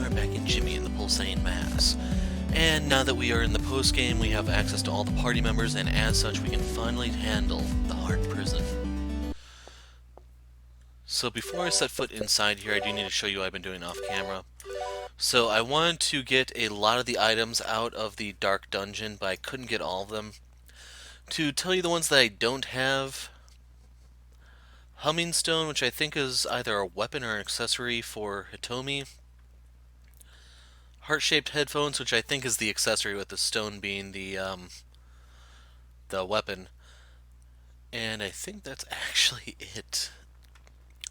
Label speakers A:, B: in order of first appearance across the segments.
A: are back in Jimmy in the Pulsating mass. And now that we are in the postgame, we have access to all the party members, and as such, we can finally handle the Heart Prison. So before I set foot inside here, I do need to show you what I've been doing off camera. So I wanted to get a lot of the items out of the Dark Dungeon, but I couldn't get all of them. To tell you the ones that I don't have, Humming Stone, which I think is either a weapon or an accessory for Hitomi. Heart-shaped headphones, which I think is the accessory, with the stone being the weapon. And I think that's actually it.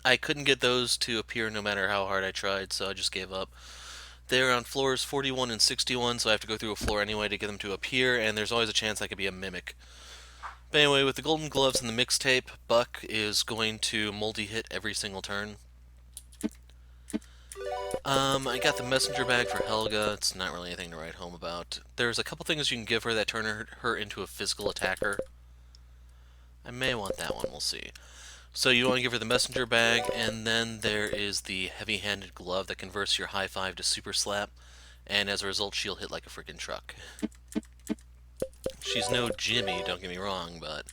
A: I couldn't get those to appear no matter how hard I tried, so I just gave up. They're on floors 41 and 61, so I have to go through a floor anyway to get them to appear, and there's always a chance I could be a mimic. But anyway, with the golden gloves and the mixtape, Buck is going to multi-hit every single turn. I got the messenger bag for Helga. It's not really anything to write home about. There's a couple things you can give her that turn her into a physical attacker. I may want that one, we'll see. So you want to give her the messenger bag, and then there is the heavy-handed glove that converts your high five to super slap, and as a result she'll hit like a freaking truck. She's no Jimmy, don't get me wrong, but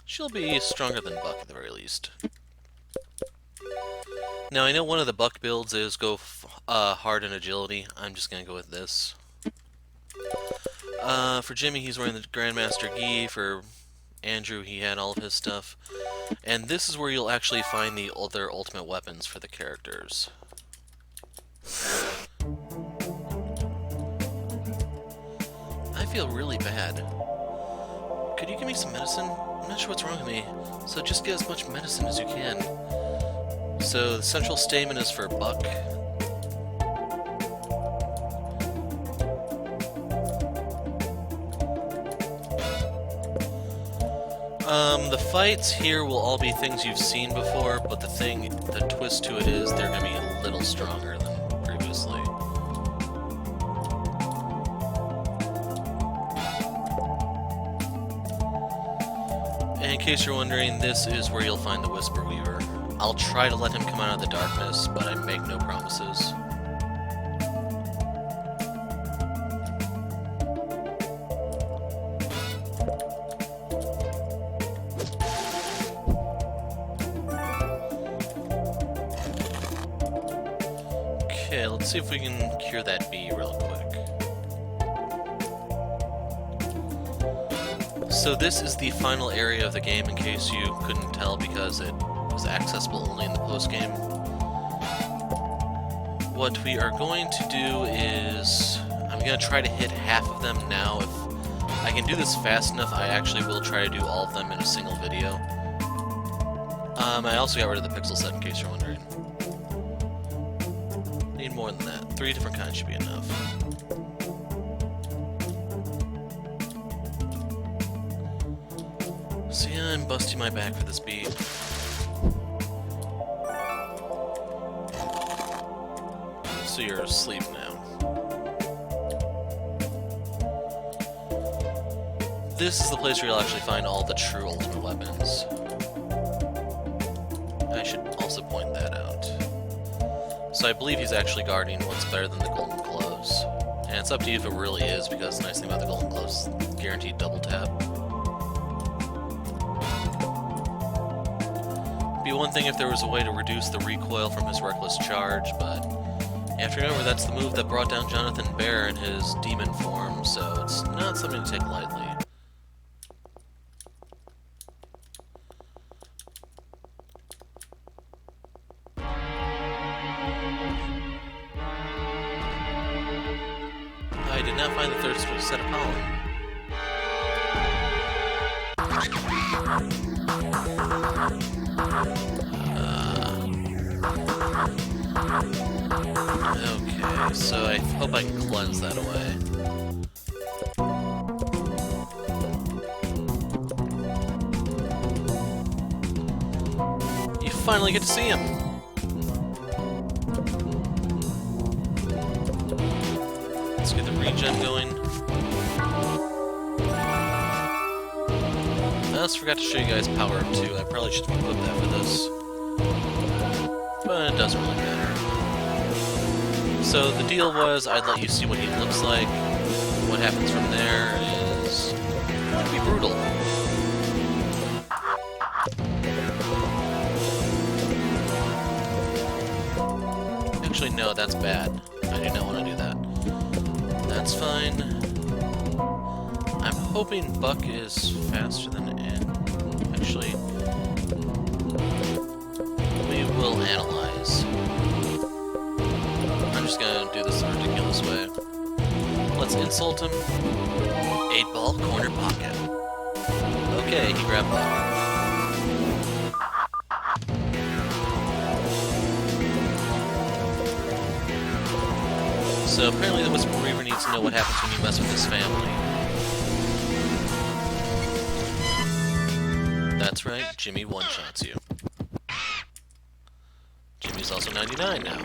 A: she'll be stronger than Buck at the very least. Now, I know one of the Buck builds is go hard in agility. I'm just going to go with this. For Jimmy, he's wearing the Grandmaster Gi. For Andrew, he had all of his stuff. And this is where you'll actually find the other ultimate weapons for the characters. I feel really bad. Could you give me some medicine? I'm not sure what's wrong with me, so just get as much medicine as you can. So the central statement is for Buck. The fights here will all be things you've seen before, but the twist to it is they're going to be a little stronger than previously. And in case you're wondering, this is where you'll find the Whisper Weaver. I'll try to let him come out of the darkness, but I make no promises. Okay, let's see if we can cure that bee real quick. So this is the final area of the game, in case you couldn't tell, because it was accessible only in the postgame. What we are going to do is, I'm going to try to hit half of them now. If I can do this fast enough, I actually will try to do all of them in a single video. I also got rid of the pixel set, in case you're wondering. Need more than that. 3 different kinds should be enough. So yeah, I'm busting my back for this beat. So you're asleep now. This is the place where you'll actually find all the true ultimate weapons. I should also point that out. So I believe he's actually guarding what's better than the golden gloves. And it's up to you if it really is, because the nice thing about the golden gloves is guaranteed double tap. It'd be one thing if there was a way to reduce the recoil from his reckless charge, but you have to remember that's the move that brought down Jonathan Bear in his demon form, so it's not something to take lightly. I did not find the third set of pollen. Okay, so I hope I can cleanse that away. You finally get to see him! Let's get the regen going. I also forgot to show you guys Power Up 2. I probably should have equipped that for this. But it doesn't really matter. So the deal was I'd let you see what he looks like. What happens from there is going to be brutal. Actually, no, that's bad. I do not want to do that. That's fine. I'm hoping Buck is faster than Ed. Actually, we will analyze. I'm just gonna do this the ridiculous way. Let's insult him. 8-ball corner pocket. Okay, he grabbed Buck. So apparently the Whisper Reaver needs to know what happens when you mess with his family. That's right, Jimmy one-shots you. Jimmy's also 99 now.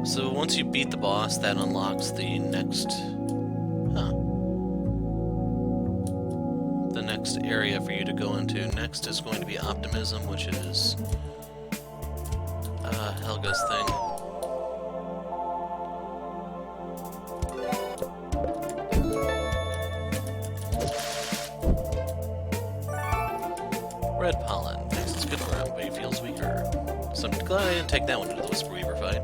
A: So once you beat the boss, that unlocks the next... the next area for you to go into. Next is going to be Optimism, which is... Helga's thing. Red pollen. Thinks it's good for him, but he feels weaker. So I'm glad I didn't take that one into the Whisper Reaver fight.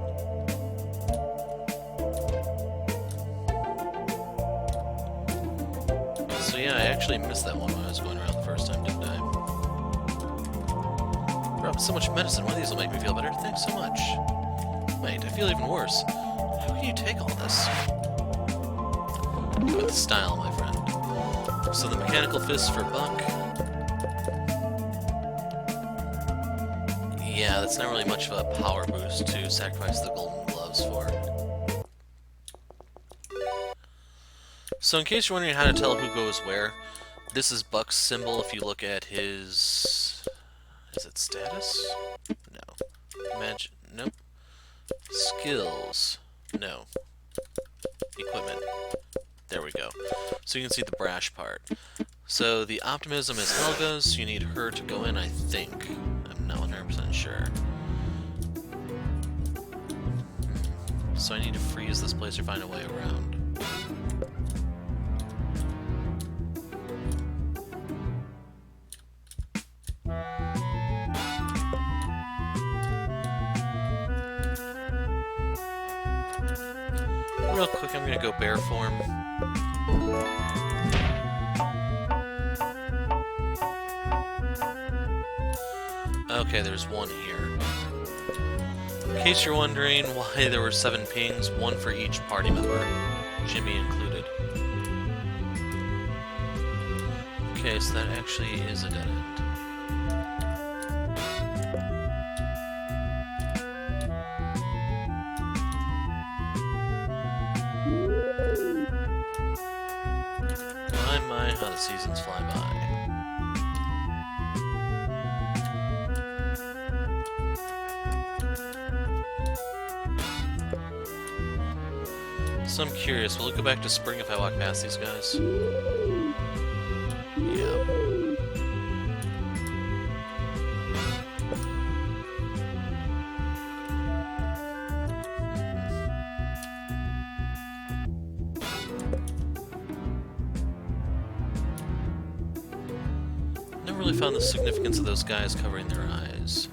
A: So yeah, I actually missed that one when I was going around the first time, didn't I? Bro, so much medicine. One of these will make me feel better. Thanks so much. Wait, I feel even worse. How can you take all this? With style, my friend. So the mechanical fists for Buck. Yeah, that's not really much of a power boost to sacrifice the golden gloves for. So in case you're wondering how to tell who goes where, this is Buck's symbol if you look at his... Is it status? No. Imagine... Nope. Skills. No. Equipment. There we go. So you can see the brash part. So the Optimism is Helga's, so you need her to go in, I think. I'm not 100% sure. So I need to freeze this place or find a way around. Real quick, I'm gonna go bear form. Okay, there's one here. In case you're wondering why there were 7 pings, 1 for each party member, Jimmy included. Okay, so that actually is a dead end. My, how the seasons fly by. So I'm curious, will it go back to spring if I walk past these guys? Yeah. Never really found the significance of those guys covering their eyes.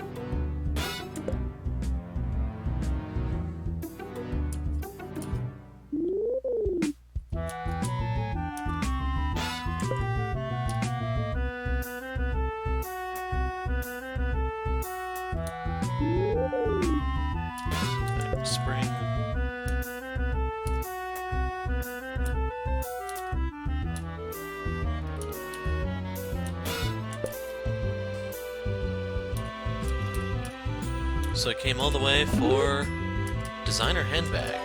A: Spring. So I came all the way for designer handbag.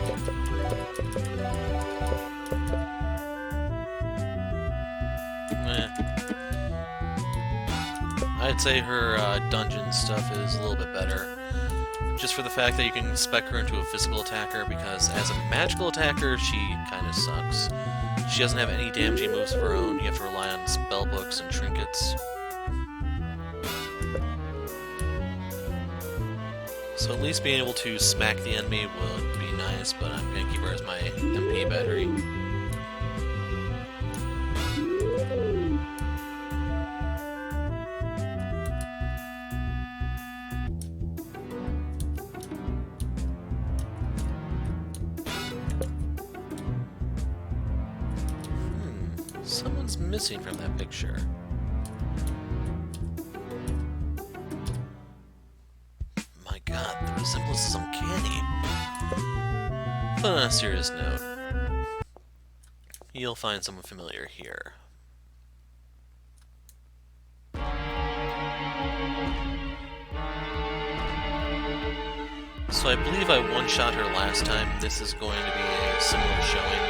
A: I'd say her dungeon stuff is a little bit better. Just for the fact that you can spec her into a physical attacker, because as a magical attacker, she kind of sucks. She doesn't have any damaging moves of her own. You have to rely on spell books and trinkets. So at least being able to smack the enemy would be nice, but I'm going to keep her as my MP battery. Someone's missing from that picture. My god, the resemblance is uncanny. But on a serious note, you'll find someone familiar here. So I believe I one-shot her last time. This is going to be a similar showing.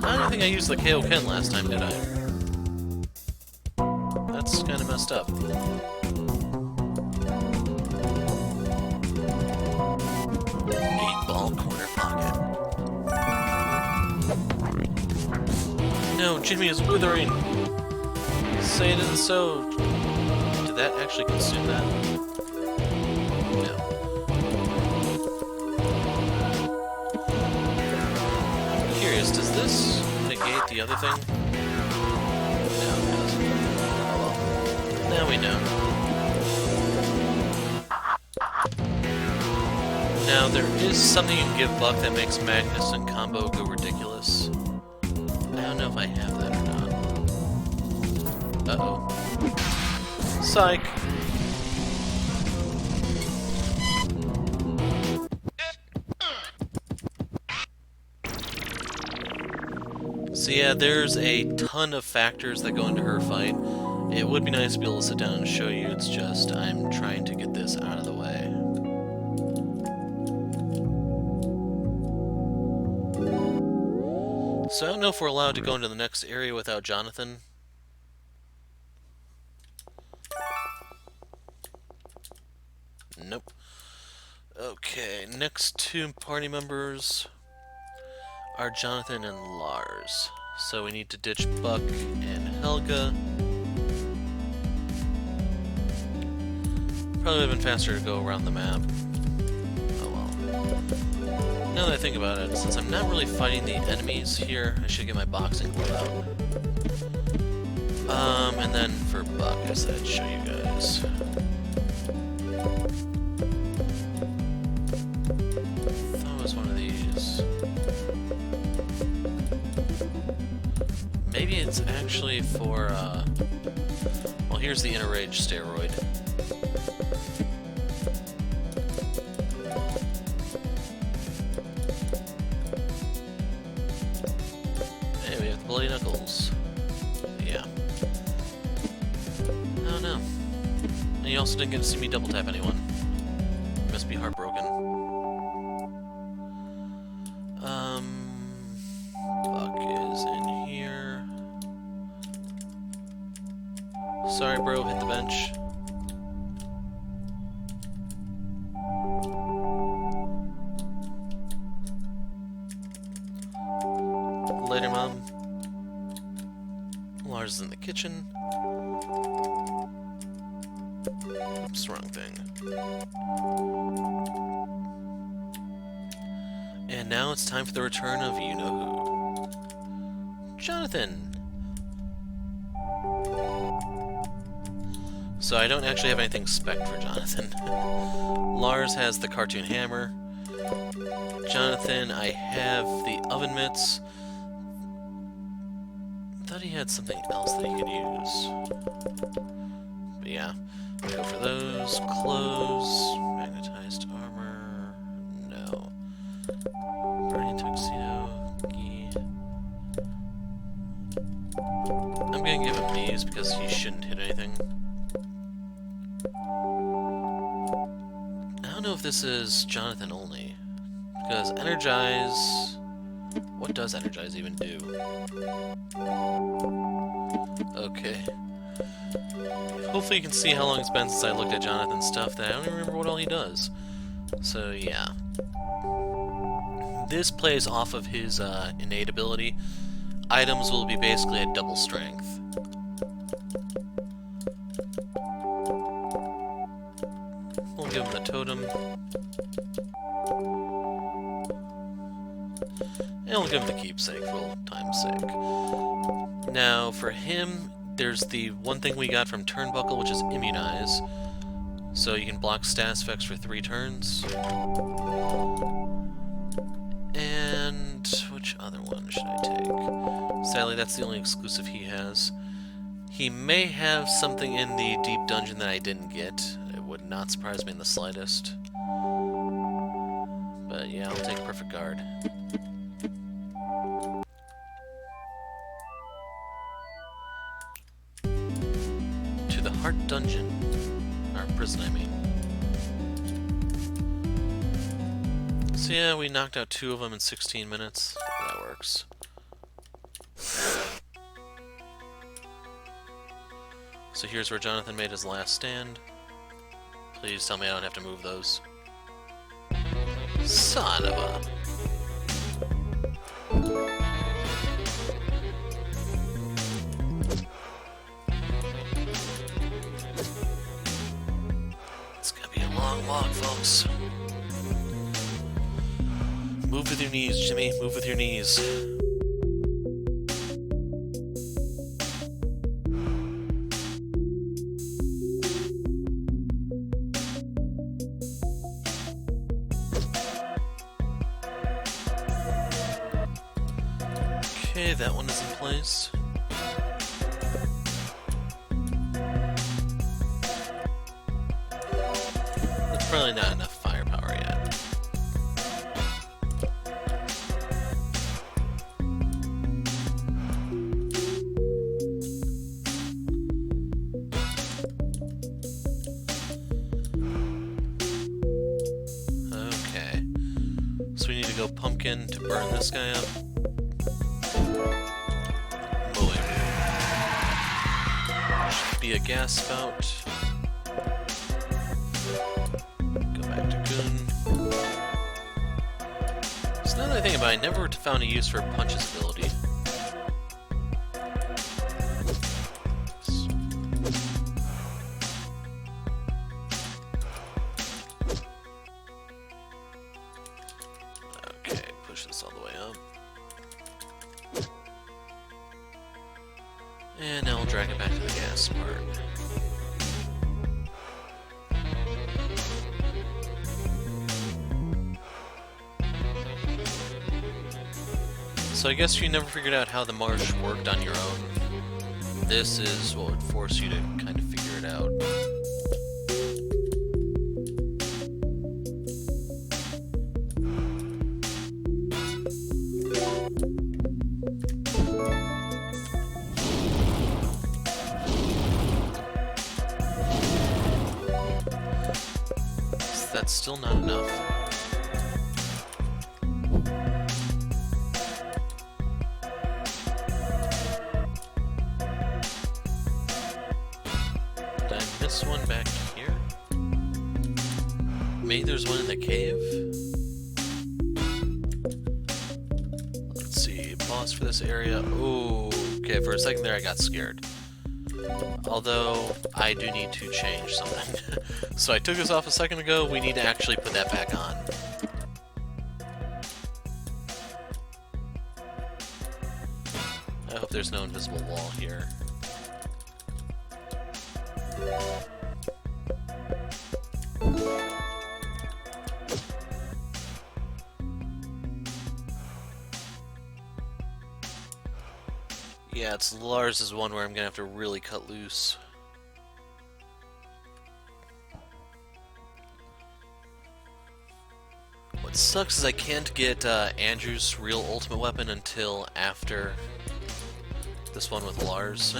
A: I don't think I used the KO Ken last time, did I? That's kind of messed up. 8-ball corner pocket. No, Jimmy is withering! Say it isn't so. Did that actually consume that? No. I'm curious, does this negate the other thing? No, it doesn't. Oh well. Now we know. Now, there is something you can give Buck that makes Magnus and combo go ridiculous. I don't know if I have that or not. Uh-oh. Psych! So yeah, there's a ton of factors that go into her fight. It would be nice to be able to sit down and show you, it's just I'm trying to get this out of the way. So I don't know if we're allowed to go into the next area without Jonathan. Nope. Okay, next two party members are Jonathan and Lars. So we need to ditch Buck and Helga. Probably would have been faster to go around the map. Oh well. Now that I think about it, since I'm not really fighting the enemies here, I should get my boxing glove out. And then for Buck, I said I'd show you guys. That was one of these. Maybe it's actually for, well, here's the Inner Rage steroid. Hey, we have the Bloody Knuckles. Yeah. Oh no. And you also didn't get to see me double tap anyone. You must be heartbroken. Buck is in here. Sorry, bro, hit the bench. Later, Mom. Lars is in the kitchen. Oops, wrong thing. And now it's time for the return of you-know-who. Jonathan! So I don't actually have anything spec'd for Jonathan. Lars has the cartoon hammer. Jonathan, I have the oven mitts. I thought he had something else that he could use. But yeah, go for those. Clothes, magnetized armor, no. Burning tuxedo, gi. I'm gonna give him these because he shouldn't hit anything. I don't know if this is Jonathan only. Because Energize... What does Energize even do? Okay. Hopefully you can see how long it's been since I looked at Jonathan's stuff that I don't even remember what all he does. So yeah. This plays off of his innate ability. items will be basically at double strength. We'll give him the totem. And we'll give him the keepsake for old time's sake. Now, for him, there's the one thing we got from Turnbuckle, which is Immunize. So you can block status effects for 3 turns. And which other one should I take? Sadly, that's the only exclusive he has. He may have something in the deep dungeon that I didn't get. It would not surprise me in the slightest. But yeah, I'll take Perfect Guard. To the Heart Dungeon. Or prison, I mean. So yeah, we knocked out 2 of them in 16 minutes. That works. So here's where Jonathan made his last stand. Please tell me I don't have to move those. Son of a... It's gonna be a long walk, folks. Move with your knees, Jimmy. Move with your knees. Okay, that one is in place. That's probably not enough firepower yet. Okay. So we need to go pumpkin to burn this guy up. Be a gas spout. Go back to Goon. So now that I think about it, I never found a use for Punch's ability. Okay, push this all the way up. And now we'll drag it back to the gas part. So I guess you never figured out how the marsh worked on your own. This is what would force you to kind of figure it out. That's still not enough. Did I miss one back here? Maybe there's one in the cave? Let's see, boss for this area. Ooh, okay, for a second there I got scared. Although, I do need to change something. So I took this off a second ago, we need to actually put that back on. I hope there's no invisible wall here. Yeah, it's Lars is one where I'm gonna have to really cut loose. What sucks is I can't get Andrew's real ultimate weapon until after this one with Lars,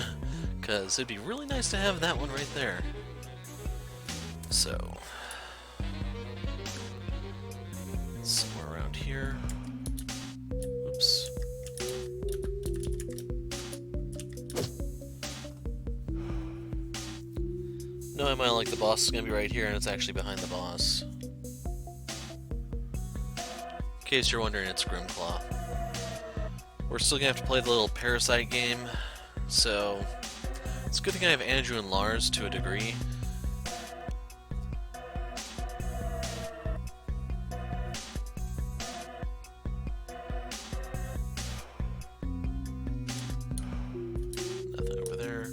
A: because it'd be really nice to have that one right there. So, somewhere around here. Oops. No, I might like the boss is gonna be right here, and it's actually behind the boss. In case you're wondering, it's Grimclaw. We're still gonna have to play the little parasite game, so it's a good thing I have Andrew and Lars to a degree. Nothing over there.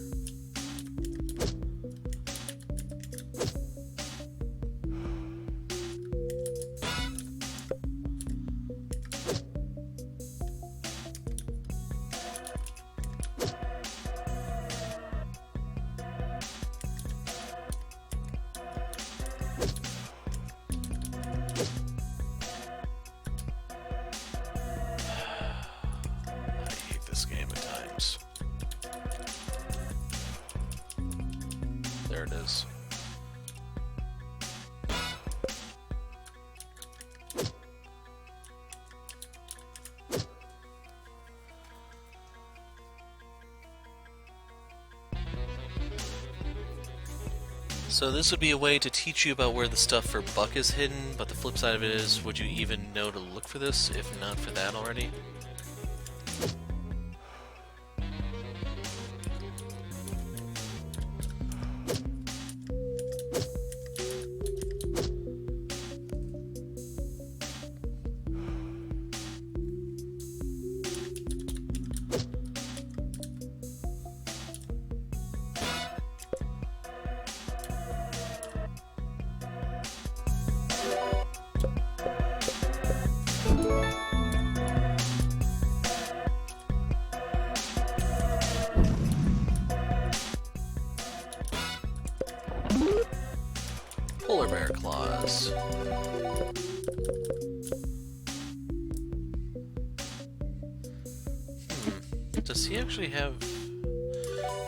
A: There it is. So this would be a way to teach you about where the stuff for Buck is hidden, but the flip side of it is, would you even know to look for this if not for that already? Polar bear claws. Does he actually have...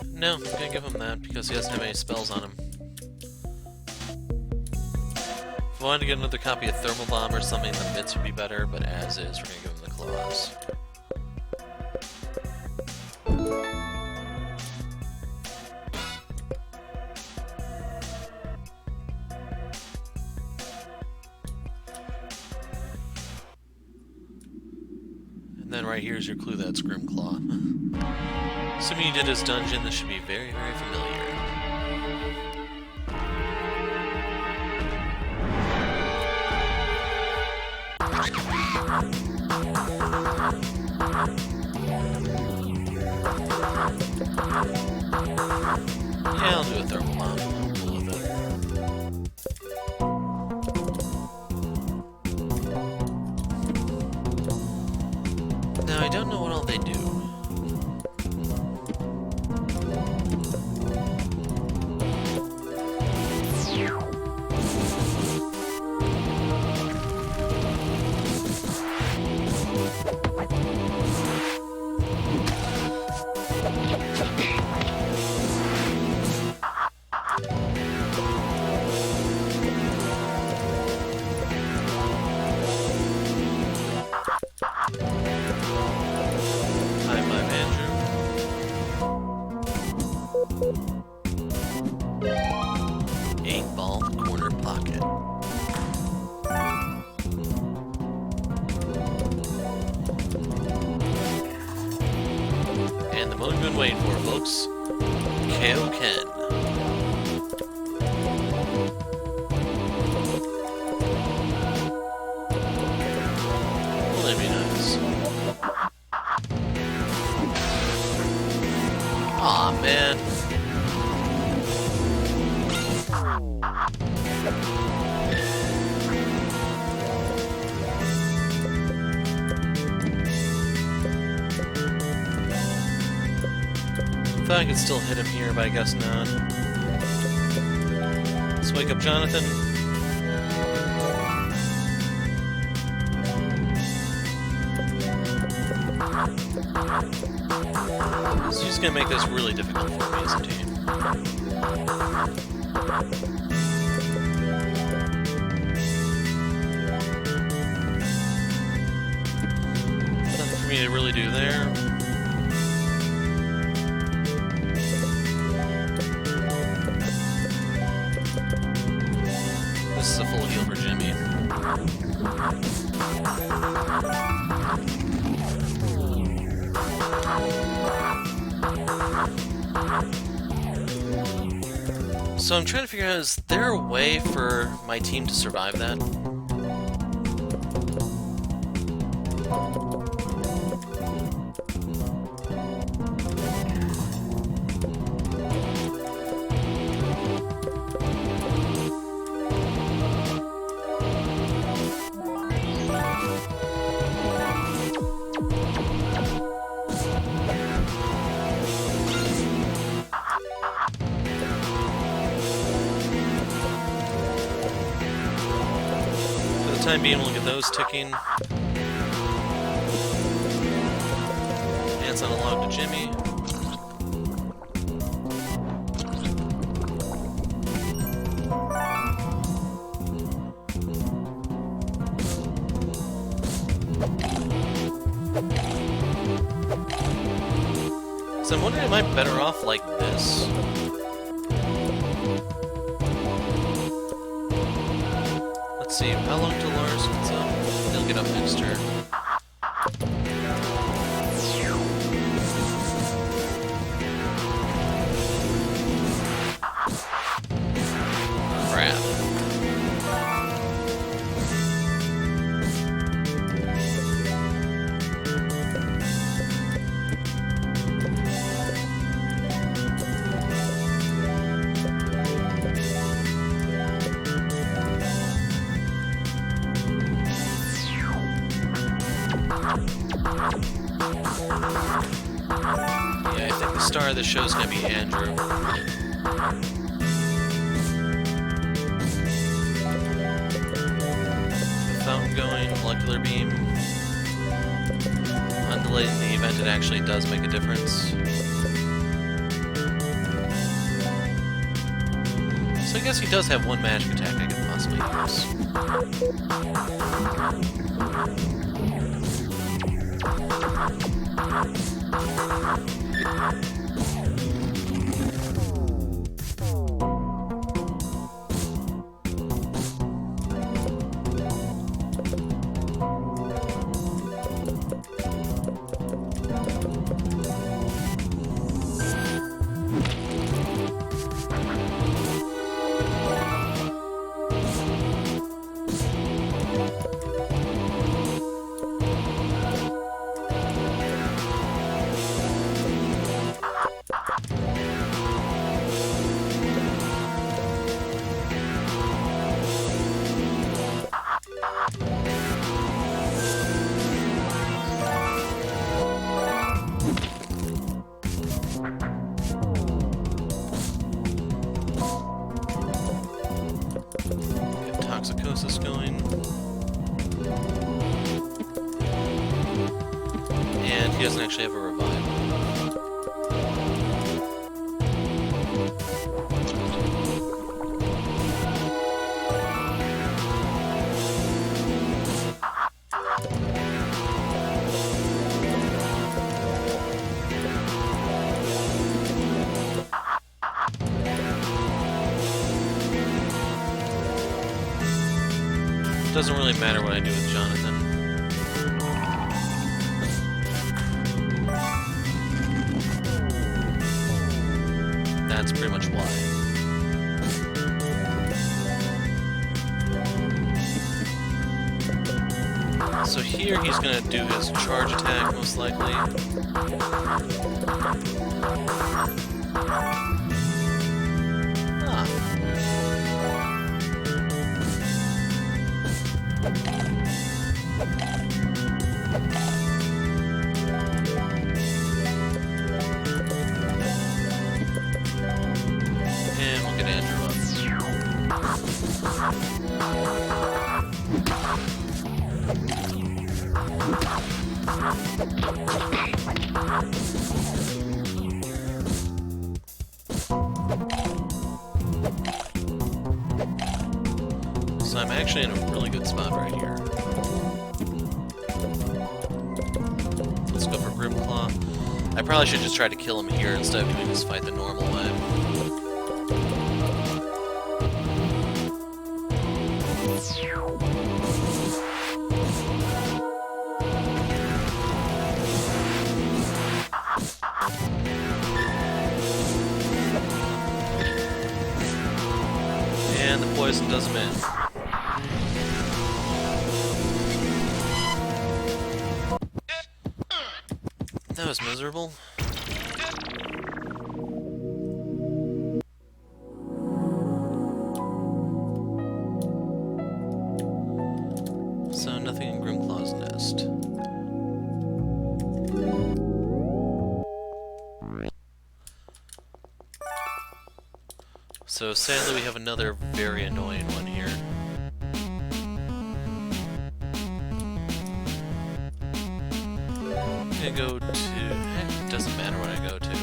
A: No, I'm gonna give him that because he doesn't have any spells on him. If I wanted to get another copy of Thermal Bomb or something, the bits would be better, but as is, we're gonna give him the claws. And then right here is your clue, that's Grimclaw. Assuming you did his dungeon, this should be very, very familiar. Yeah, I'll do a Thermal Bomb. I'm cool with it. Now, I don't know what all they do. And the moment we've been waiting for, folks. KO Ken. Well, that'd be nice. Aw, man. Thought I could still hit him here, but I guess not. Let's wake up Jonathan. So he's gonna make this really difficult for me, isn't he? Nothing for me to really do there. This is a full heal for Jimmy. So I'm trying to figure out, is there a way for my team to survive that? Time being, we'll get those ticking. Ants on a log to Jimmy. So I'm wondering, am I better off like this? Let's see, how long till Lars gets up? He'll get up next turn. Crap. Yeah, I think the star of the show is going to be Andrew. Fountain going, molecular beam. Undelayed in the event it actually does make a difference. So I guess he does have one magic attack I could possibly Toxicosis going. And he doesn't actually have a revive. Doesn't really matter what I do with Jonathan. That's pretty much why. So here he's gonna do his charge attack, most likely. And we'll get Andrew up. So I'm actually in a really good spot right here. Let's go for Grimclaw. I probably should just try to kill him here instead of doing this fight the normal way. poison does him in. That was miserable. So nothing in Grimclaw's nest. So sadly we have another very annoying one here. I'm gonna go to... Heck, it doesn't matter what I go to.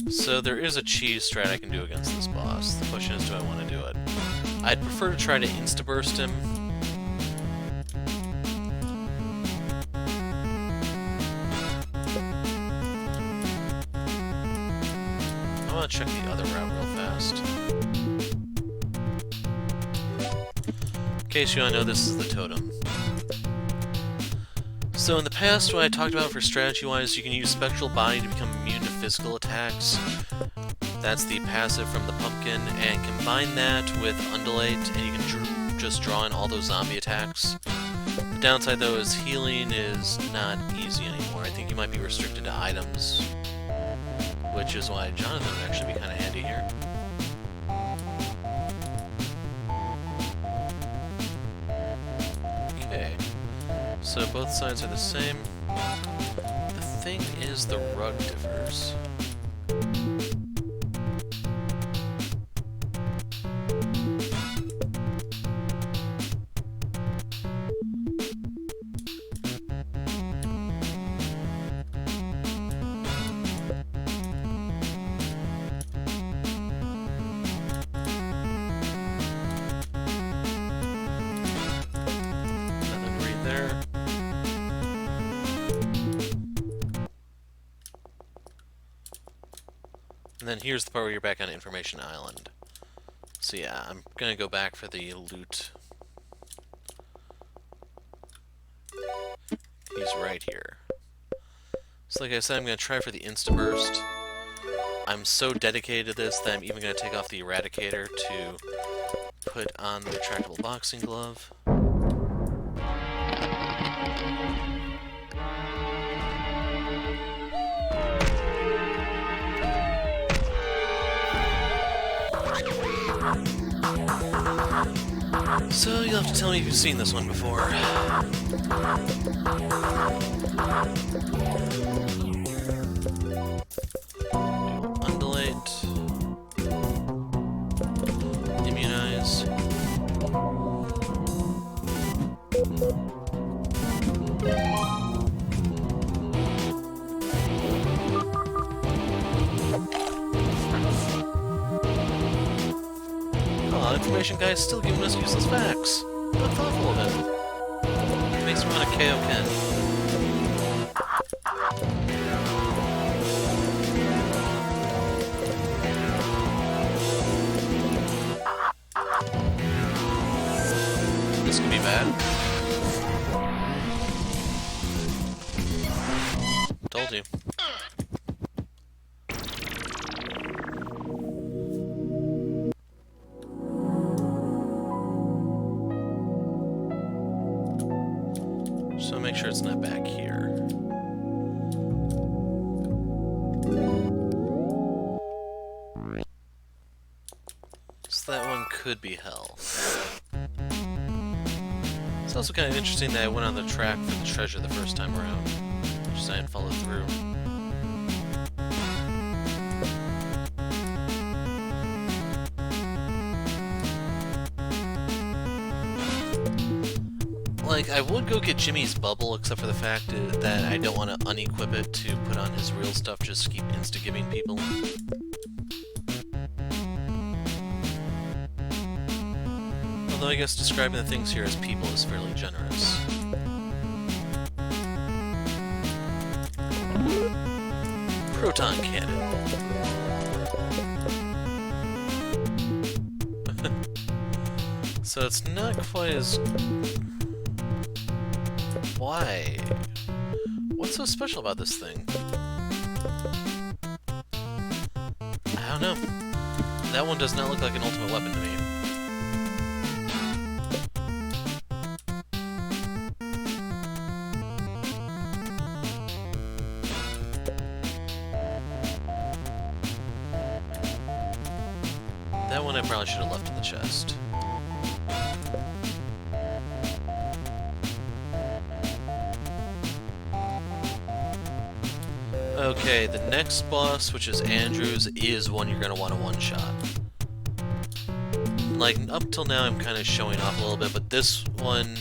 A: So there is a cheese strat I can do against this boss. The question is, do I want to do it? I'd prefer to try to insta-burst him. I want to check the other route real fast. In case you want to know, this is the totem. So in the past, what I talked about for strategy-wise, you can use Spectral Body to become immune to physical attacks. That's the passive from the pumpkin, and combine that with Undulate, and you can just draw in all those zombie attacks. The downside, though, is healing is not easy anymore. I think you might be restricted to items, which is why Jonathan would actually be kind of handy here. Okay, so both sides are the same. The thing is, the rug differs. And then here's the part where you're back on Information Island. So yeah, I'm gonna go back for the loot. He's right here. So like I said, I'm gonna try for the Insta-Burst. I'm so dedicated to this that I'm even gonna take off the Eradicator to put on the Retractable Boxing Glove. So you'll have to tell me if you've seen this one before. Undulate. Immunize. Information guy's still giving us useless facts. How thoughtful of him. Makes me want to KO Ken. This could be bad. Told you. So make sure it's not back here. So that one could be hell. It's also kind of interesting that I went on the track for the treasure the first time around. Just I didn't follow through. Like, I would go get Jimmy's bubble, except for the fact that I don't want to unequip it to put on his real stuff just to keep insta-giving people. Although I guess describing the things here as people is fairly generous. Proton cannon. So it's not quite as... Why? What's so special about this thing? I don't know. That one does not look like an ultimate weapon to me. That one I probably should have left in the chest. Okay, the next boss, which is Andrews, is one you're going to want to one-shot. Like, up till now I'm kind of showing off a little bit, but this one...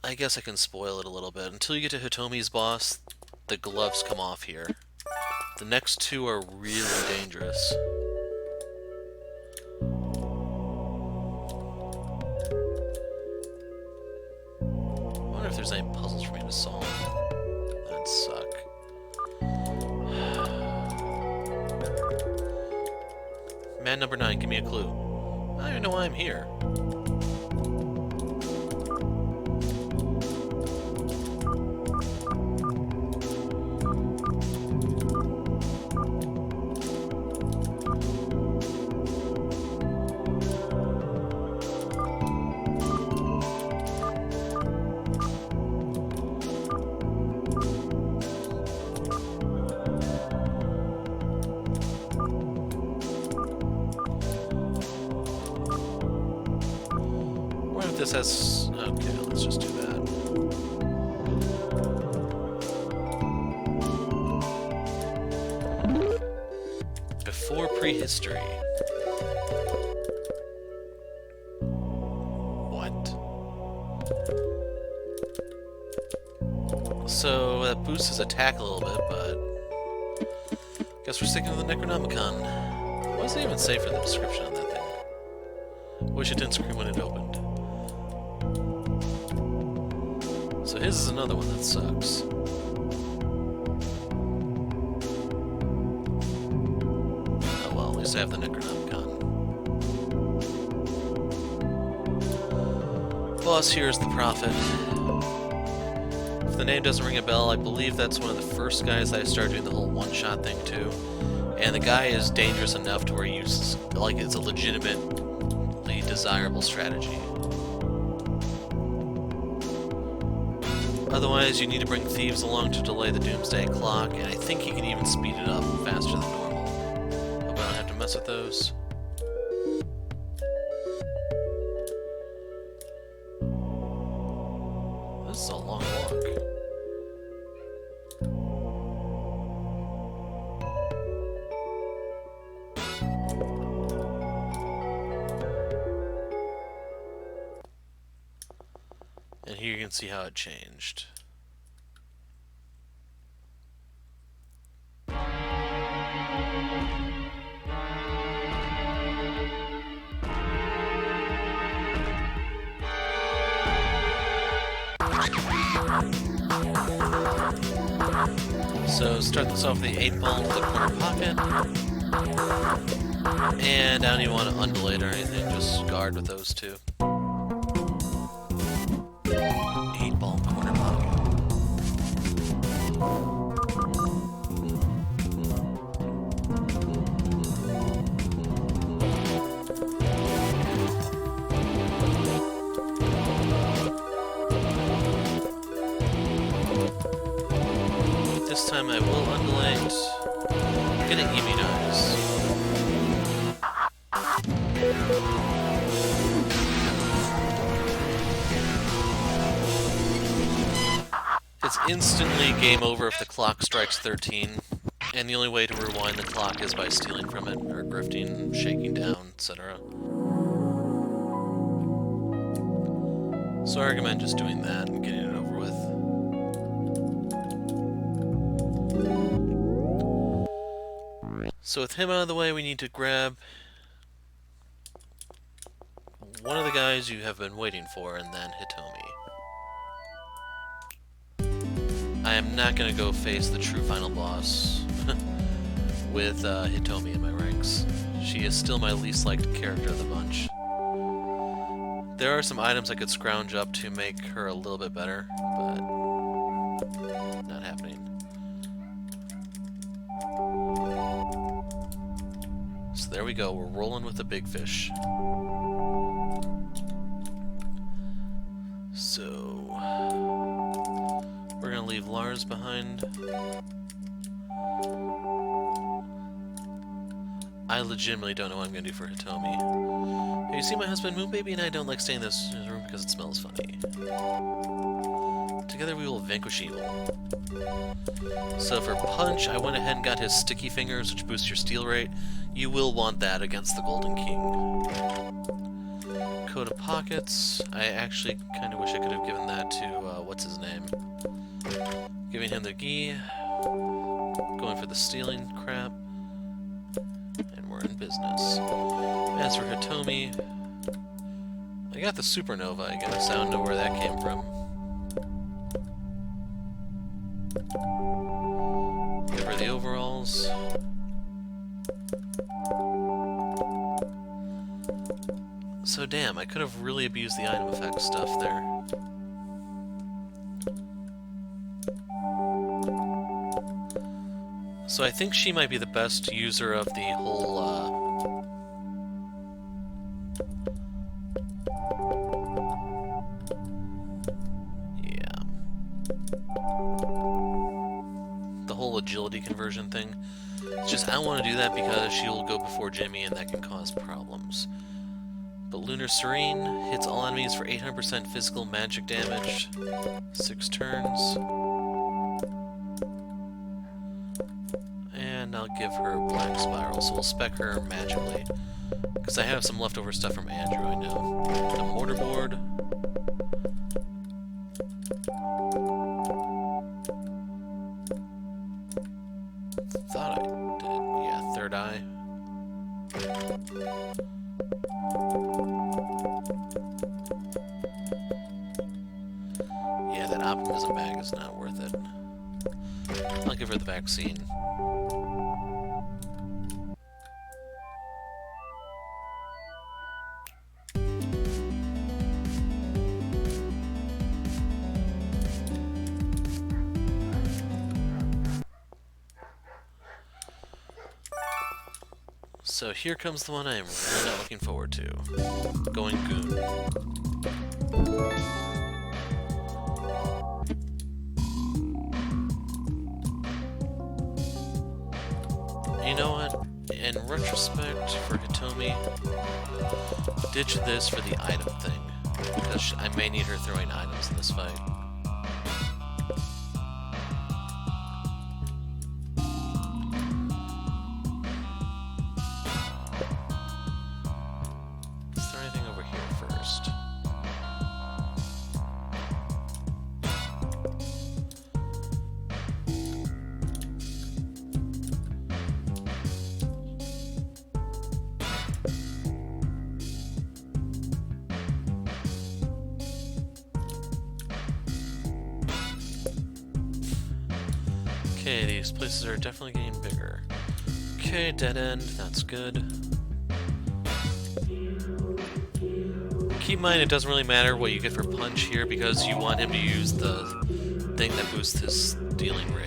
A: I guess I can spoil it a little bit. Until you get to Hitomi's boss, the gloves come off here. The next two are really dangerous. I wonder if there's any puzzles for me to solve. That'd suck. Man number 9, give me a clue. I don't even know why I'm here. This has... okay, let's just do that. Before prehistory. What? So, that boosts his attack a little bit, but... guess we're sticking with the Necronomicon. What does it even say for the description on that thing? Wish it didn't scream when it opened. So his is another one that sucks. Oh well, at least I have the Necronomicon. Boss here is the Prophet. If the name doesn't ring a bell, I believe that's one of the first guys that I started doing the whole one-shot thing to. And the guy is dangerous enough to where you like it's a legitimately desirable strategy. Otherwise, you need to bring thieves along to delay the doomsday clock, and I think he can even speed it up faster than normal. Hope I don't have to mess with those. This is a long walk. And here you can see how it changed. So start this off with the 8-ball into the corner pocket. And I don't even want to undulate or anything, just guard with those two. 8-ball corner pocket. This time I will undulate. Get an immunize. It's instantly game over if the clock strikes 13, and the only way to rewind the clock is by stealing from it, or grifting, shaking down, etc. So I recommend just doing that and getting it over with. So with him out of the way, we need to grab one of the guys you have been waiting for, and then Hitomi. I am not going to go face the true final boss with Hitomi in my ranks. She is still my least liked character of the bunch. There are some items I could scrounge up to make her a little bit better, but not happening. So there we go, we're rolling with the big fish. So we're gonna leave Lars behind. I legitimately don't know what I'm gonna do for Hitomi. Hey, you see my husband? Moon Baby and I don't like staying in this room because it smells funny. Together we will vanquish evil. So for Punch, I went ahead and got his Sticky Fingers, which boosts your steal rate. You will want that against the Golden King. Coat of Pockets. I actually kind of wish I could have given that to, what's his name? Giving him the gi. Going for the stealing crap. And we're in business. As for Hitomi, I got the Supernova, I guess. I don't know where that came from. Give her the overalls. So damn, I could have really abused the item effect stuff there. So I think she might be the best user of the whole, yeah. The whole agility conversion thing. It's just, I don't want to do that because she'll go before Jimmy and that can cause problems. But Lunar Serene hits all enemies for 800% physical magic damage. 6 turns. And I'll give her Black Spiral, so we'll spec her magically. Because I have some leftover stuff from Andrew, I know. The Mortarboard. Thought I did. Yeah, Third Eye. Yeah, that Optimism bag is not worth it. I'll give her the vaccine. So here comes the one I am really not looking forward to. Going Goon. You know what? In retrospect, for Hitomi, ditch this for the item thing. Because I may need her throwing items in this fight. Okay, these places are definitely getting bigger. Okay, dead end, that's good. Keep in mind, it doesn't really matter what you get for Punch here because you want him to use the thing that boosts his dealing rate.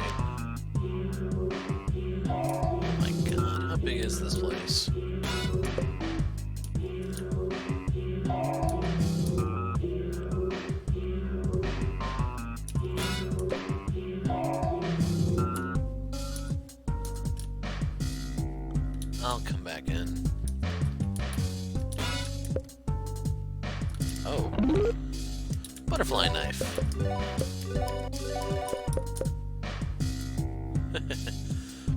A: Oh my god, how big is this place? I'll come back in. Oh. Butterfly knife.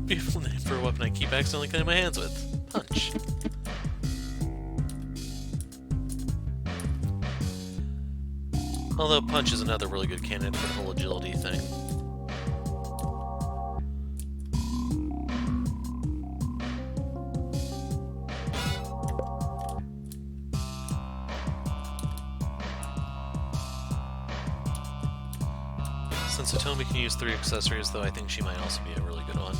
A: Beautiful name for a weapon I keep accidentally cutting my hands with. Punch. Although Punch is another really good candidate for the whole agility thing. Since Hitomi can use 3 accessories, though, I think she might also be a really good one.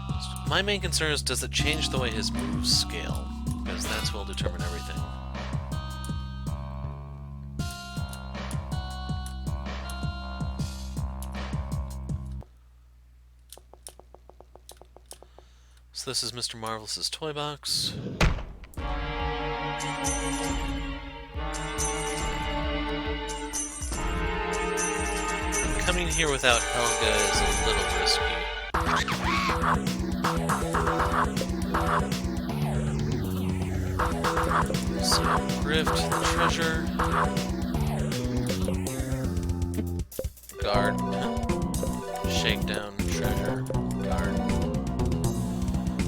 A: Just My main concern is, does it change the way his moves scale? Because that's what will determine everything. So this is Mr. Marvelous's toy box. Coming here without Helga is a little risky. So, Grift the treasure. Guard. Shakedown, treasure, guard.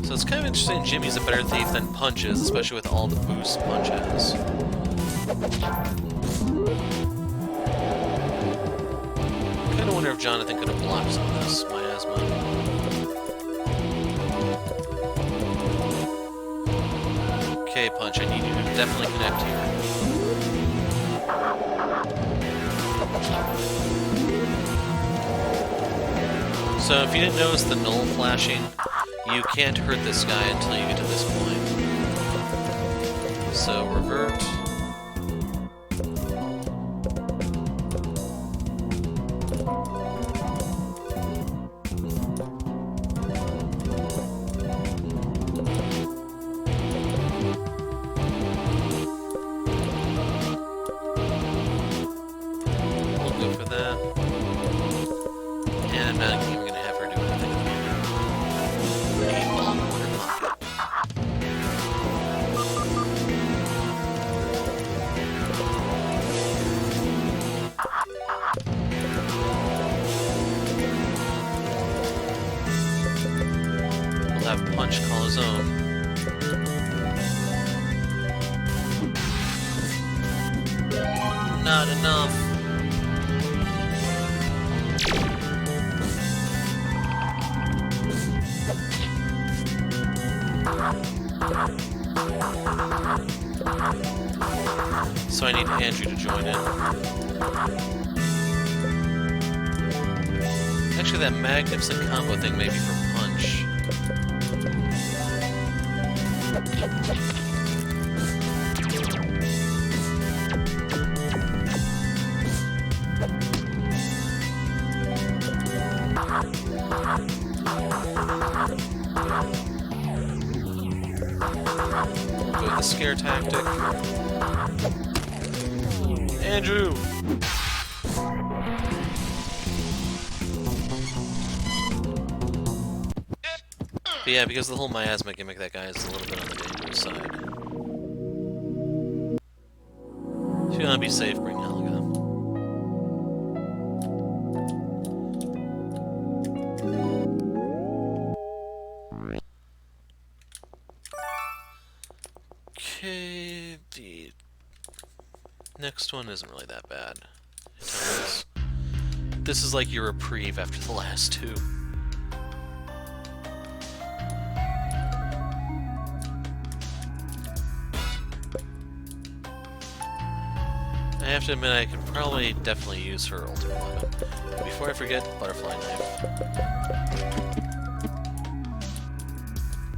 A: So it's kind of interesting Jimmy's a better thief than Punch is, especially with all the boosts Punch has. Kinda wonder if Jonathan could have blocked some of this miasma. Okay, Punch, I need you to definitely connect here. So if you didn't notice the null flashing, you can't hurt this guy until you get to this point. So revert. We'll go for that. And I'm not even going to have her do anything. We'll have Punch call his own. Not enough. So I need Andrew to join in. Actually, that magnificent combo thing may be for Punch. Go with the scare tactic. Andrew! But yeah, because of the whole miasma gimmick, that guy is a little bit on the dangerous side. If you want to be safe, bring Helga. Okay, the next one isn't really that bad. This is like your reprieve after the last two. I have to admit, I could probably definitely use her ultimate weapon. But before I forget, butterfly knife.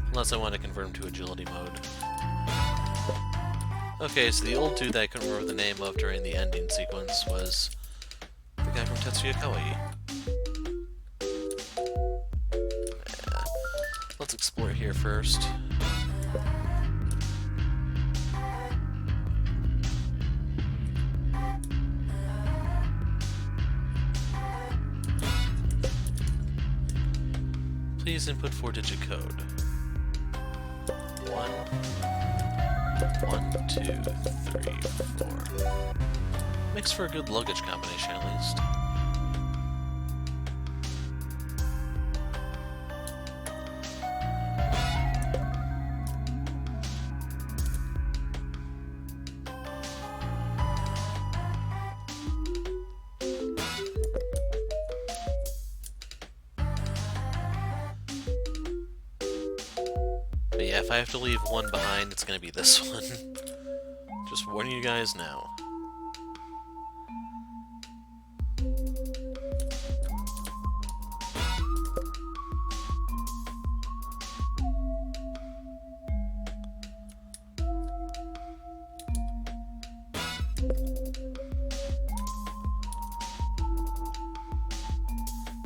A: Unless I want to convert him to agility mode. Okay, so the old dude that I couldn't remember the name of during the ending sequence was the guy from Tetsuya Kawaii. Yeah. Let's explore here first. Please input 4-digit code. 1, 2, 3, 4. Makes for a good luggage combination, at least. But yeah, if I have to leave one behind, it's gonna be this one. Just warning you guys now.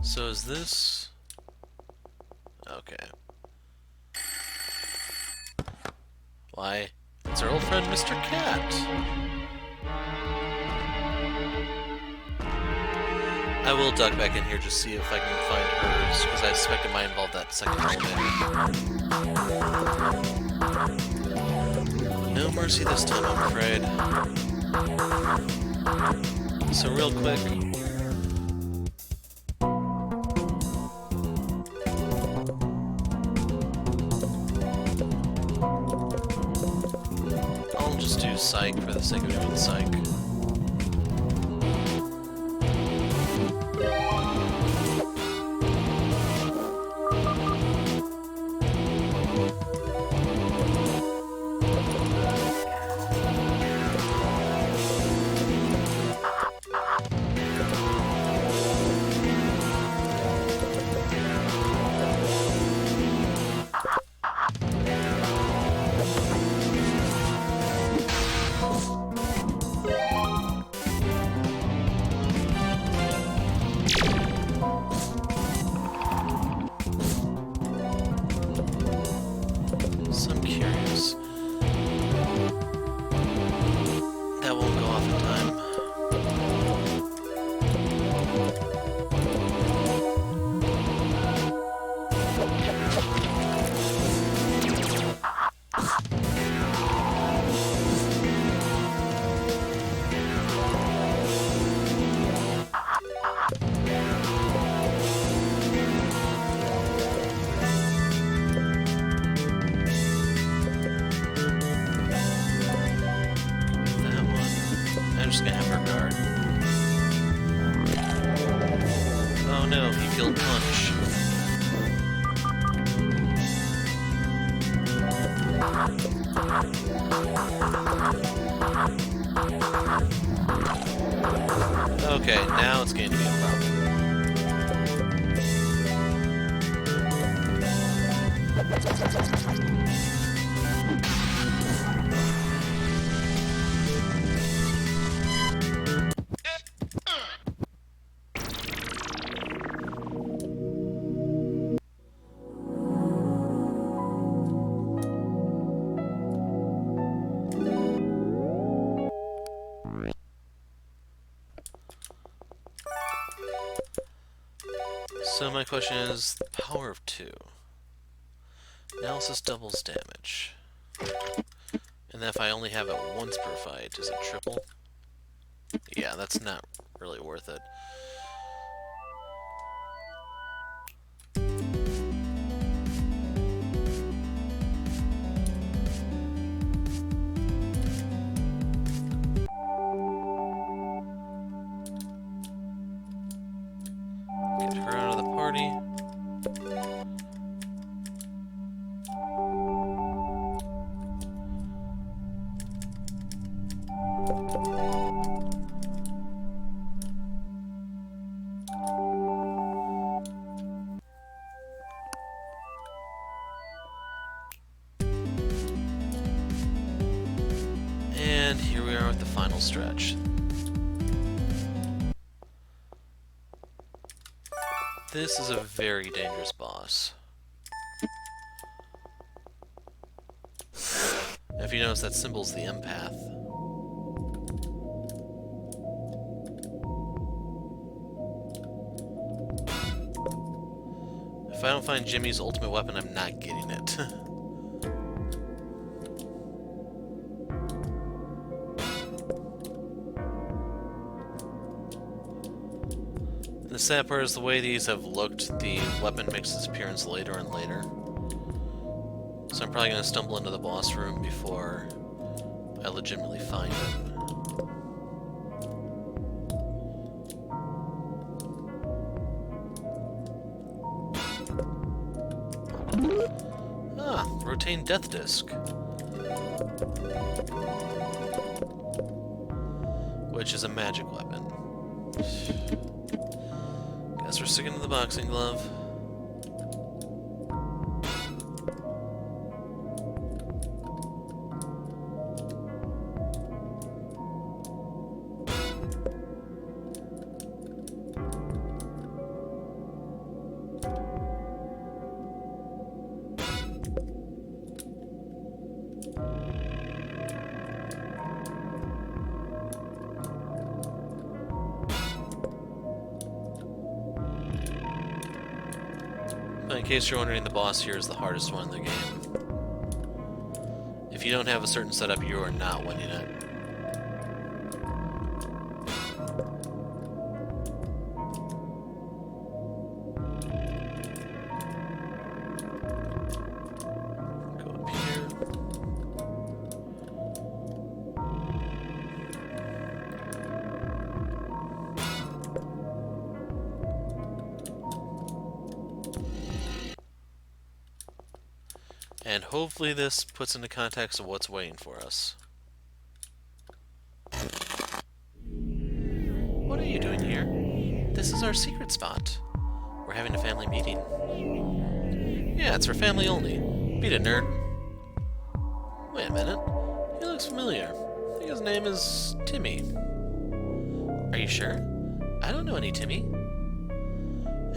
A: So is this... Okay. Why, it's our old friend Mr. Cat! I will duck back in here just see if I can find hers, because I suspect it might involve that second element. No mercy this time, I'm afraid. So real quick... I'll just do Psych for the sake of doing Psych. So I'm curious. That won't go off in time. I'm just gonna have her guard. Oh no, he killed Punch. Okay, now it's going to be a problem. So my question is, the power of 2. Analysis doubles damage. And then if I only have it once per fight, is it triple? Yeah, that's not really worth it. Get her out of the party. And here we are with the final stretch. This is a very dangerous boss. If you notice, that symbol's the empath. If I don't find Jimmy's ultimate weapon, I'm not getting it. The sad part is the way these have looked, the weapon makes its appearance later and later. So I'm probably going to stumble into the boss room before I legitimately find it. Ah, Rotating Death Disc. Which is a magic weapon. Guess we're sticking to the boxing glove. In case you're wondering, the boss here is the hardest one in the game. If you don't have a certain setup, you are not winning it. Go up here. And hopefully this puts into context of what's waiting for us. What are you doing here? This is our secret spot. We're having a family meeting. Yeah, it's for family only. Beat it, nerd. Wait a minute. He looks familiar. I think his name is Timmy. Are you sure? I don't know any Timmy.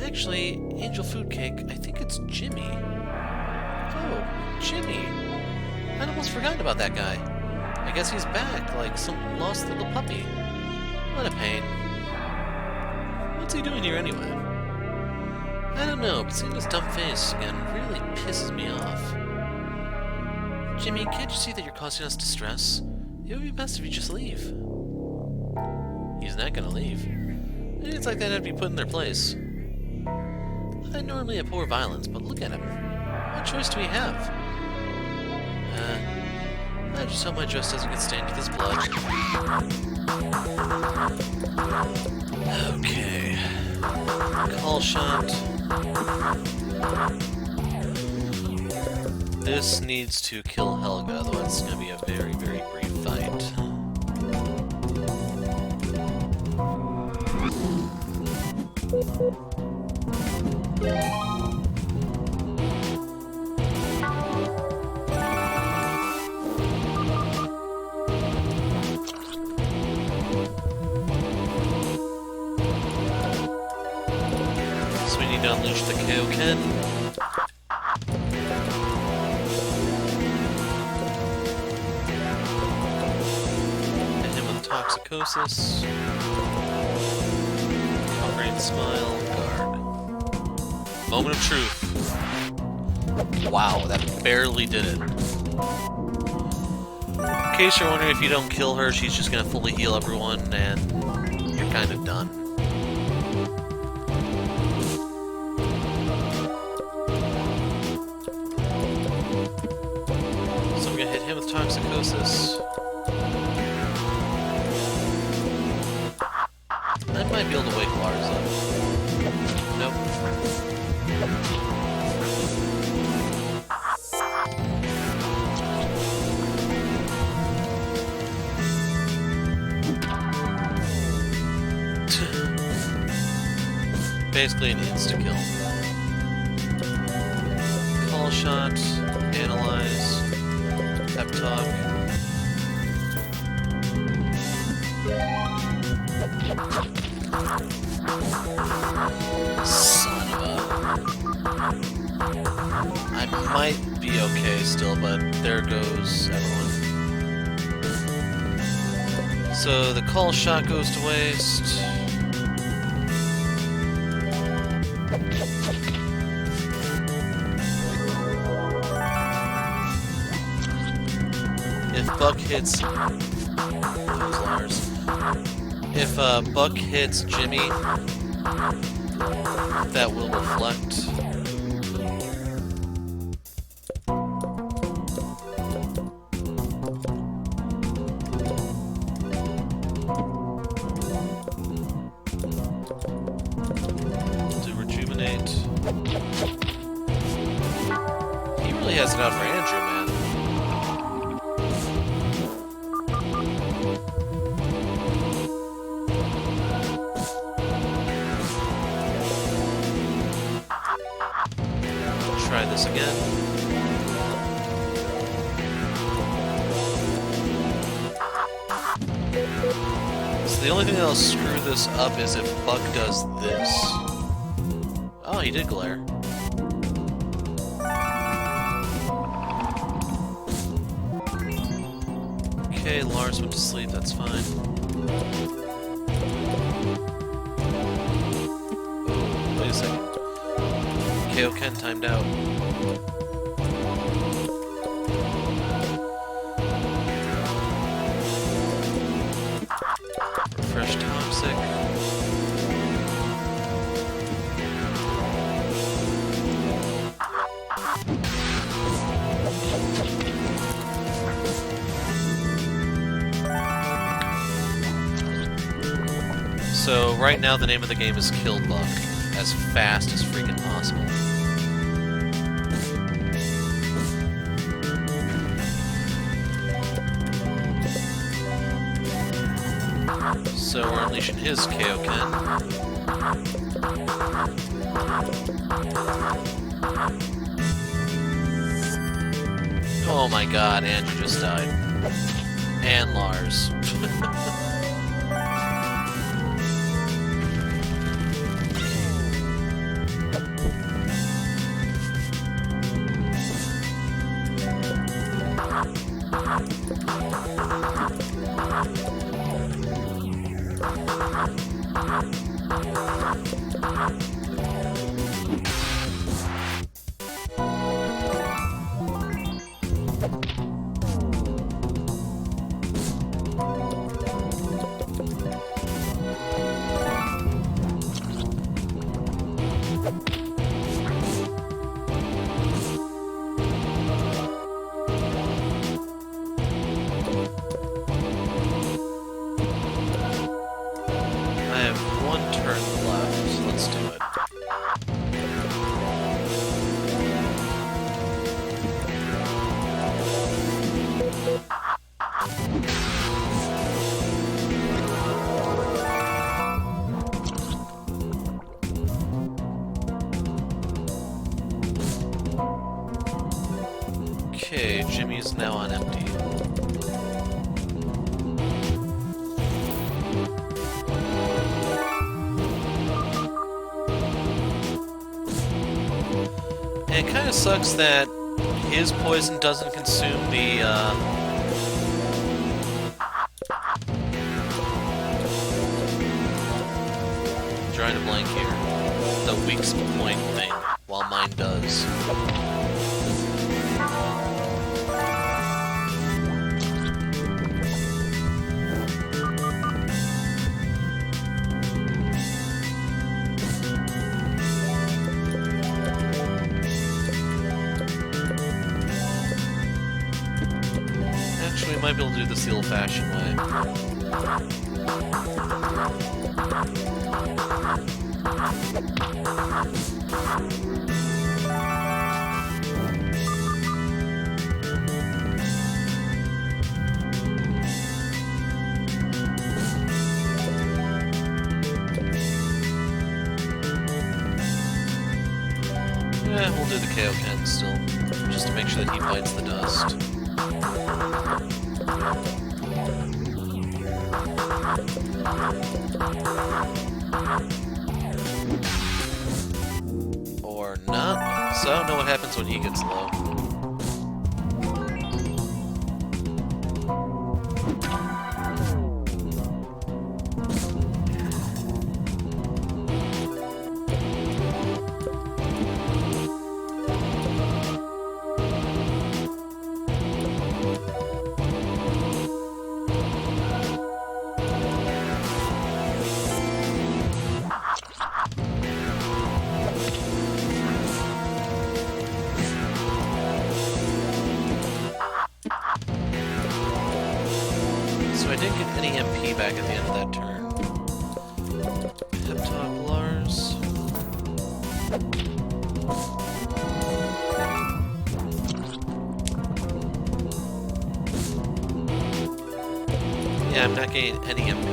A: Actually, Angel Food Cake, I think it's Jimmy. Oh, Jimmy. I'd almost forgotten about that guy. I guess he's back, like some lost little puppy. What a pain. What's he doing here anyway? I don't know, but seeing his dumb face again really pisses me off. Jimmy, can't you see that you're causing us distress? It would be best if you just leave. He's not gonna leave. It's like they'd have to be put in their place. I normally abhor violence, but look at him. What choice do we have? I just hope my dress doesn't get stained with his blood. Okay. Call shot. This needs to kill Helga, otherwise it's going to be a very, very brief fight. So we need to unleash the Kaioken. Hit him with Toxicosis. Covering Smile. Guard. Moment of truth. Wow, that barely did it. In case you're wondering, if you don't kill her, she's just gonna fully heal everyone, and you're kind of done. So I'm gonna hit him with Toxicosis. I might be able to wake Lars up. Nope. Basically an insta-kill. Call shot, analyze, pep talk. Son of a... I might be okay still, but there goes everyone. So the call shot goes to waste. If Buck hits... Those Lars. If Buck hits Jimmy, that will reflect. To rejuvenate. He really has it out for Andrew, man. Try this again. So the only thing that'll screw this up is if Buck does this. Oh, he did glare. Okay, Lars went to sleep, that's fine. Wait a second. Kaioken timed out. Refresh Toxic. So right now the name of the game is Kill Buck, as fast as freaking possible. So we're unleashing his Kaioken. Oh my god, Andrew just died. And Lars. Okay, Jimmy's now on empty. And it kind of sucks that his poison doesn't consume the, trying to blank here. The weak point thing, while mine does. Actually, we might be able to do this the old-fashioned way. Yeah, we'll do the Kaioken still, just to make sure that he bites the dust. Or not. So I don't know what happens when he gets low. So I didn't get any MP back at the end of that turn. Pep Talk Lars. Yeah, I'm not getting any MP.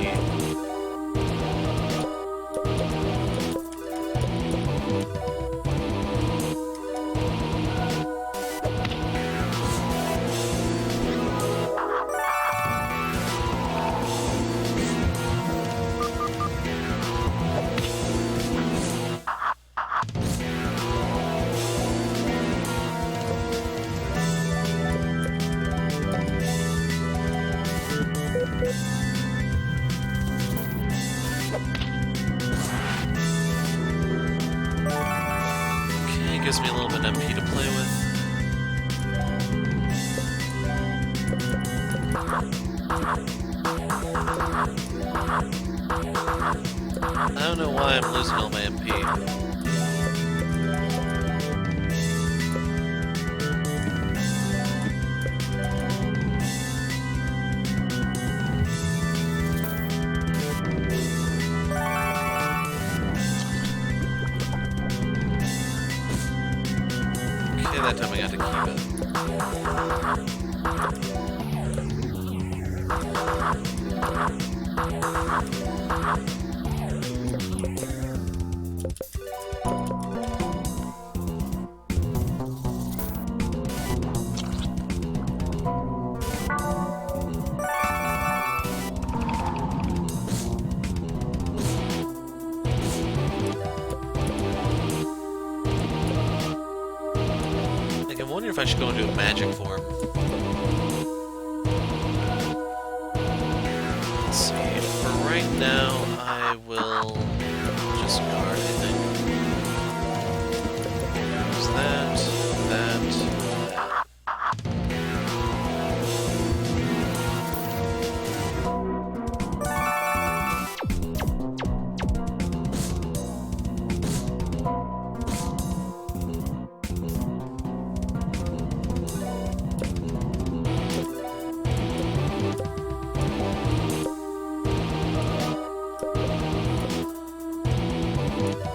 A: gives me a little bit of MP to play with. I don't know why I'm losing all my MP. Okay, that time I got to keep it. I wonder if I should go into a magic form. Let's see. For right now, I will just guard, I think. There's that, that.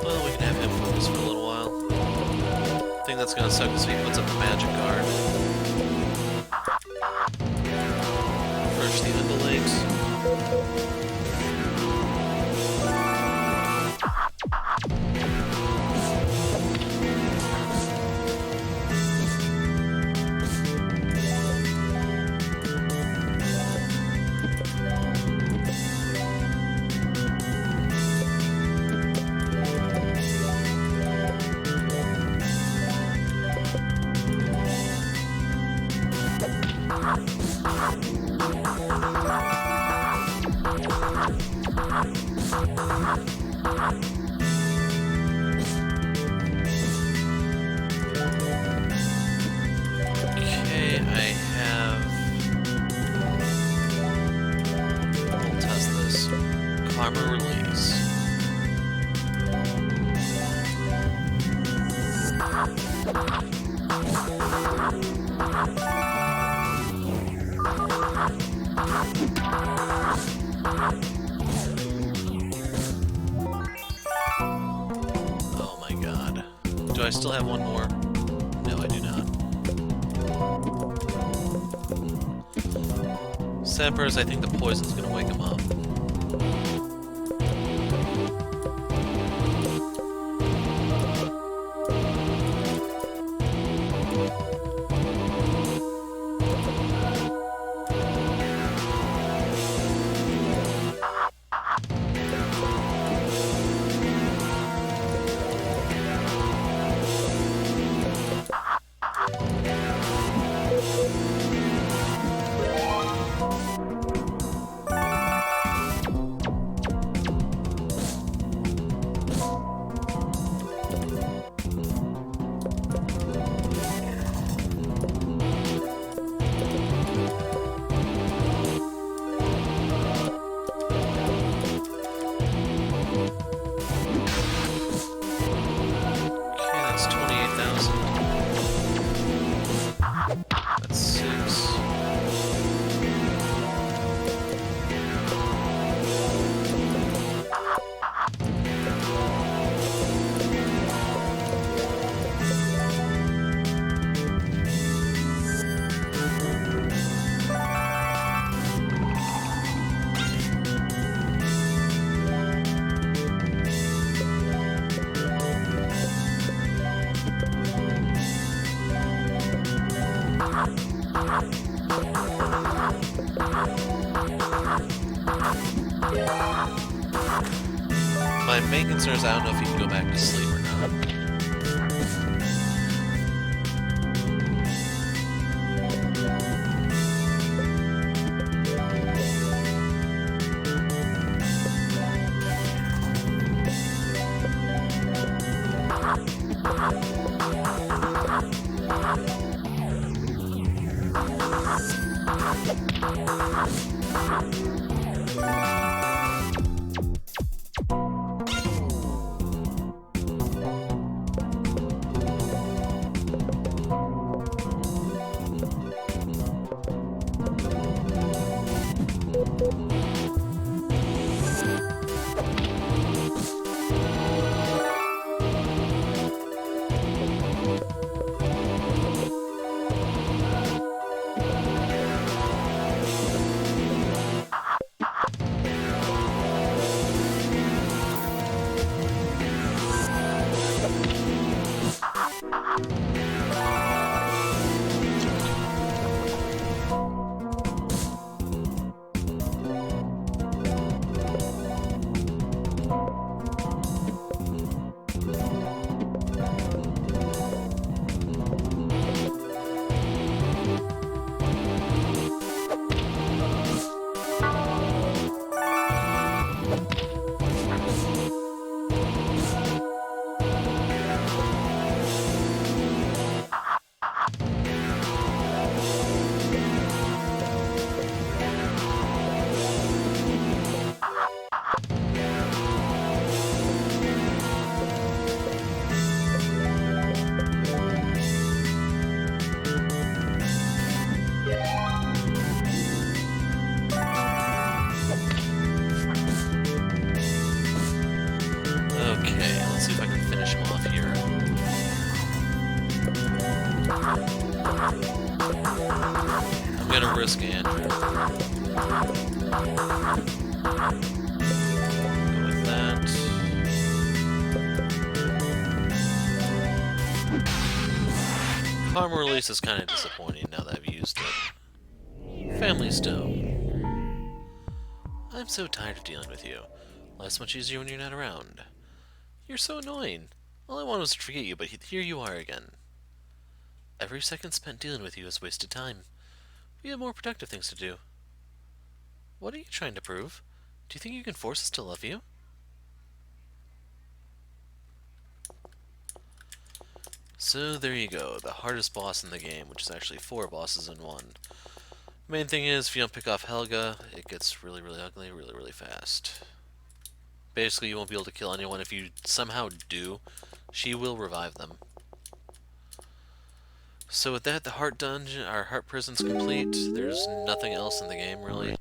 A: Well, we can have him focus for a little while. I think that's gonna suck because he puts up the magic guard. First the underlings. Okay, I have... We'll test this. Karma release. Oh my god. Do I still have one more? No, I do not. Sappers, I think the poison's gonna wake him up. My main concern is I don't know if he can go back to sleep or not. risk, Andrew. Go with that. Karma release is kind of disappointing now that I've used it. Family Stone. I'm so tired of dealing with you. Life's much easier when you're not around. You're so annoying. All I wanted was to forget you, but here you are again. Every second spent dealing with you is wasted time. We have more productive things to do. What are you trying to prove? Do you think you can force us to love you? So there you go, the hardest boss in the game, which is actually 4 bosses in one. Main thing is, if you don't pick off Helga, it gets really, really ugly really, really fast. Basically, you won't be able to kill anyone. If you somehow do, she will revive them. So with that, the heart dungeon, our heart prison's complete. There's nothing else in the game, really.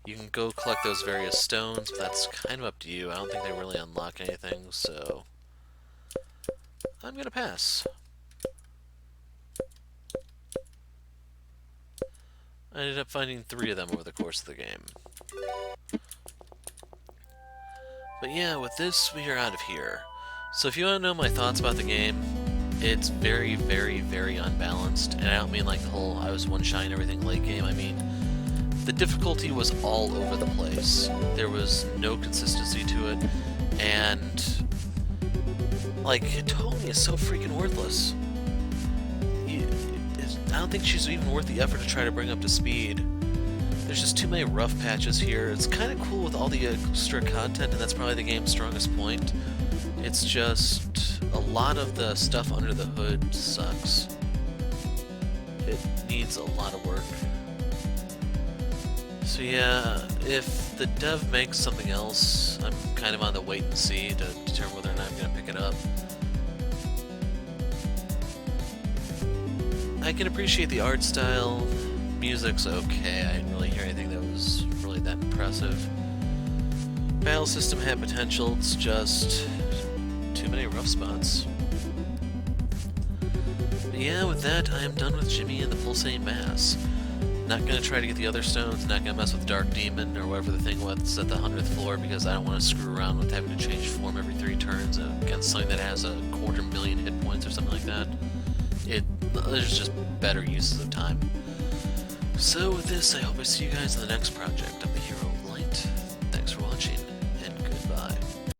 A: You can go collect those various stones, but that's kind of up to you. I don't think they really unlock anything, so I'm gonna pass. I ended up finding 3 of them over the course of the game. But yeah, with this, we are out of here. So if you want to know my thoughts about the game, it's very, very, very unbalanced. And I don't mean like the whole I was one-shotting everything late game. I mean, the difficulty was all over the place. There was no consistency to it. And, like, Tony is so freaking worthless. I don't think she's even worth the effort to try to bring up to speed. There's just too many rough patches here. It's kind of cool with all the extra content, and that's probably the game's strongest point. It's just a lot of the stuff under the hood sucks. It needs a lot of work. So yeah, if the dev makes something else, I'm kind of on the wait and see to determine whether or not I'm going to pick it up. I can appreciate the art style. Music's okay. I didn't really hear anything that was really that impressive. Battle system had potential. It's just too many rough spots. But yeah, with that, I am done with Jimmy and the Pulsating Mass. Not gonna try to get the other stones. Not gonna mess with Dark Demon or whatever the thing was at the 100th floor because I don't want to screw around with having to change form every 3 turns against something that has a 250,000 hit points or something like that. There's just better uses of time. So with this, I hope I see you guys in the next project. I'm the hero.